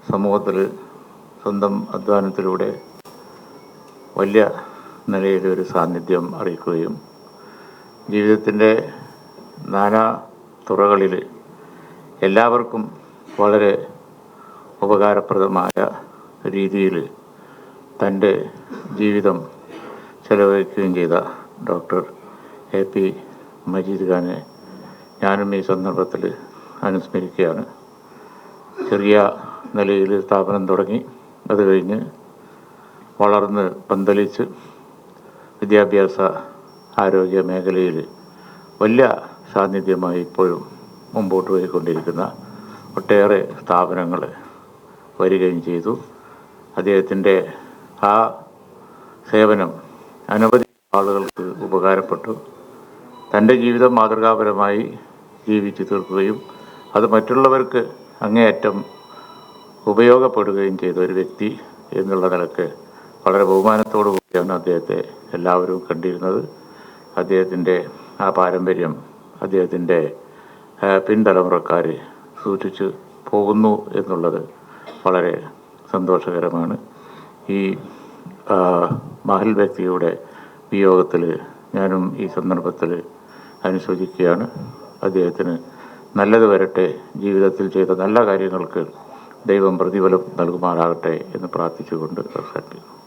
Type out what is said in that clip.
സമൂഹത്തിൽ സ്വന്തം അധ്വാനത്തിലൂടെ വലിയ നിലയിലൊരു സാന്നിധ്യം അറിയിക്കുകയും ജീവിതത്തിൻ്റെ നാനാ തുറകളിൽ എല്ലാവർക്കും വളരെ ഉപകാരപ്രദമായ രീതിയിൽ തൻ്റെ ജീവിതം ചെലവഴിക്കുകയും ചെയ്ത ഡോക്ടർ AP മജീദ് ഖാനെ ഞാനും ഈ സന്ദർഭത്തിൽ അനുസ്മരിക്കുകയാണ്. ചെറിയ നിലയിൽ സ്ഥാപനം തുടങ്ങി, അത് കഴിഞ്ഞ് വളർന്ന് പന്തലിച്ച് വിദ്യാഭ്യാസ ആരോഗ്യ മേഖലയിൽ വലിയ സാന്നിധ്യമായി ഇപ്പോഴും മുമ്പോട്ട് പോയിക്കൊണ്ടിരിക്കുന്ന ഒട്ടേറെ സ്ഥാപനങ്ങൾ വരികയും ചെയ്തു. അദ്ദേഹത്തിൻ്റെ ആ സേവനം അനവധി ആളുകൾക്ക് ഉപകാരപ്പെട്ടു. തൻ്റെ ജീവിതം മാതൃകാപരമായി ജീവിച്ചു തീർക്കുകയും അത് മറ്റുള്ളവർക്ക് അങ്ങേയറ്റം ഉപയോഗപ്പെടുകയും ചെയ്ത ഒരു വ്യക്തി എന്നുള്ള നിലക്ക് വളരെ ബഹുമാനത്തോടു കൂടിയാണ് അദ്ദേഹത്തെ എല്ലാവരും കണ്ടിരുന്നത്. അദ്ദേഹത്തിൻ്റെ ആ പാരമ്പര്യം അദ്ദേഹത്തിൻ്റെ പിൻതലമുറക്കാർ സൂക്ഷിച്ച് പോകുന്നു എന്നുള്ളത് വളരെ സന്തോഷകരമാണ്. ഈ മഹൽ വ്യക്തിയുടെ വിയോഗത്തിൽ ഞാനും ഈ സന്ദർഭത്തിൽ അനുശോചിക്കുകയാണ്. അദ്ദേഹത്തിന് നല്ലത് വരട്ടെ, ജീവിതത്തിൽ ചെയ്ത നല്ല കാര്യങ്ങൾക്ക് ദൈവം പ്രതിഫലം നൽകുമാറാകട്ടെ എന്ന് പ്രാർത്ഥിച്ചുകൊണ്ട് അവസാനിപ്പിക്കുന്നു.